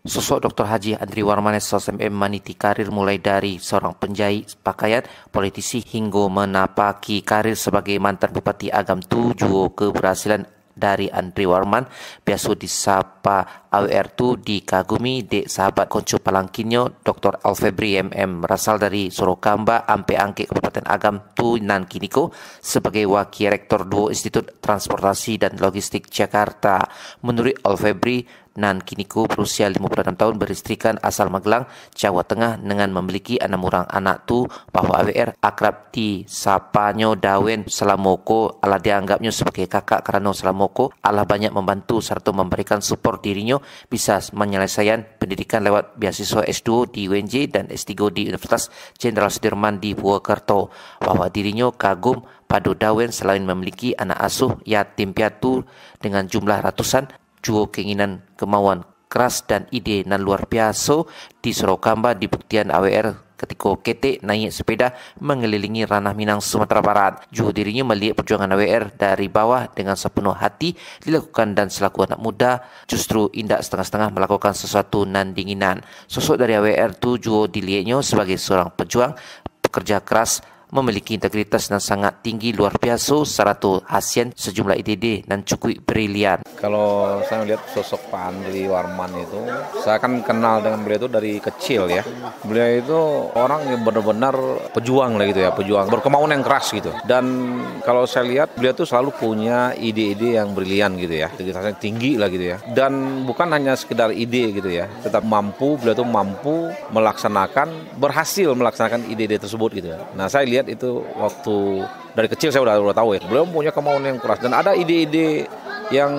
Sosok Dr. Haji Andri Warman SMM meniti karir mulai dari seorang penjahit pakaian, politisi hingga menapaki karir sebagai mantan Bupati Agam Tujuh. Keberhasilan dari Andri Warman biasa disapa AWR tu dikagumi dek sahabat konco palangkinyo Dr. Alfebri MM berasal dari Sorokamba ampe angke Kabupaten Agam tu nan kiniko sebagai wakil rektor Duo Institut Transportasi dan Logistik Jakarta. Menurut Alfebri, nan kiniko berusia 56 tahun beristrikan asal Magelang, Jawa Tengah dengan memiliki 6 orang anak tu bahwa AWR akrab di sapanyo Dawen Salamoko ala dianggapnya sebagai kakak kerana Salamoko Allah banyak membantu serta memberikan support dirinya bisa menyelesaikan pendidikan lewat beasiswa S2 di UNJ dan S3 di Universitas Jenderal Sudirman di Purwokerto. Bahwa dirinya kagum pada Dawen selain memiliki anak asuh yatim piatu dengan jumlah ratusan, juga keinginan kemauan keras dan ide nan luar biasa di Sorokamba dibuktian AWR ketika ketek naik sepeda mengelilingi ranah Minang Sumatera Barat. Juga dirinya melihat perjuangan AWR dari bawah dengan sepenuh hati dilakukan dan selaku anak muda justru indak setengah-setengah melakukan sesuatu nan dinginan. Sosok dari AWR tu juga dilihatnya sebagai seorang pejuang, pekerja keras, memiliki integritas dan sangat tinggi luar biasa serta hasian sejumlah ide dan cukup brilian. Kalau saya melihat sosok Pak Andri Warman itu, saya kan kenal dengan beliau itu dari kecil ya. Beliau itu orang yang benar-benar pejuang lah gitu ya, pejuang berkemauan yang keras gitu. Dan kalau saya lihat beliau itu selalu punya ide-ide yang brilian gitu ya, integritasnya tinggi lah gitu ya. Dan bukan hanya sekedar ide gitu ya, tetap beliau itu mampu berhasil melaksanakan ide-ide tersebut gitu ya. Nah saya lihat itu waktu dari kecil saya udah tahu ya, beliau punya kemauan yang keras dan ada ide-ide yang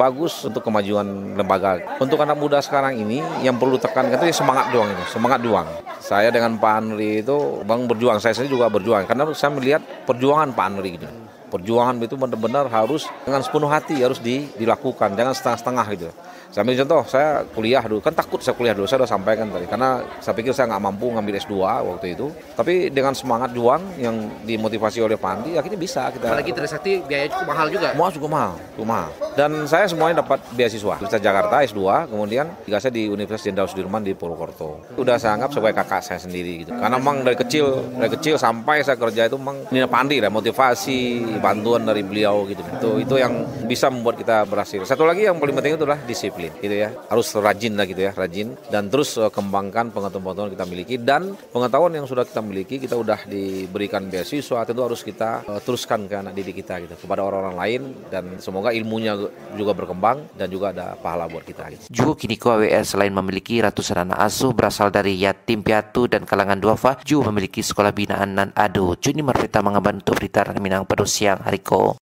bagus untuk kemajuan lembaga. Untuk anak muda sekarang ini yang perlu tekankan itu semangat doang ini, semangat doang. Saya dengan Pak Andri itu berjuang, saya sendiri juga berjuang karena saya melihat perjuangan Pak Andri gitu. Perjuangan itu benar-benar harus dengan sepenuh hati harus dilakukan, jangan setengah-setengah gitu. Saya ambil contoh, saya kuliah dulu, kan takut saya kuliah dulu, saya udah sampaikan tadi. Karena saya pikir saya nggak mampu ngambil S2 waktu itu. Tapi dengan semangat juang yang dimotivasi oleh Pak Andi, akhirnya bisa kita. Apalagi Trisakti biaya cukup mahal juga. Cukup mahal. Dan saya semuanya dapat beasiswa. Universitas Jakarta S2, kemudian saya di Universitas Jenderal Sudirman di Purwokerto. Udah saya anggap sebagai kakak saya sendiri gitu. Karena memang dari kecil sampai saya kerja itu memang ini Pak Andi lah, motivasi, bantuan dari beliau gitu. Itu yang bisa membuat kita berhasil. Satu lagi yang paling penting itu adalah disiplin. Gitu ya, harus rajin lah gitu ya, rajin dan terus kembangkan pengetahuan kita miliki dan pengetahuan yang sudah kita miliki kita udah diberikan beasiswa tentu harus kita teruskan ke anak didik kita gitu, kepada orang-orang lain dan semoga ilmunya juga berkembang dan juga ada pahala buat kita gitu. Juga kini AWR selain memiliki ratusan anak asuh berasal dari yatim piatu dan kalangan duafa juga memiliki sekolah binaan nan ado. Juni Marvita mengemban untuk berita Minang pada siang hari ko.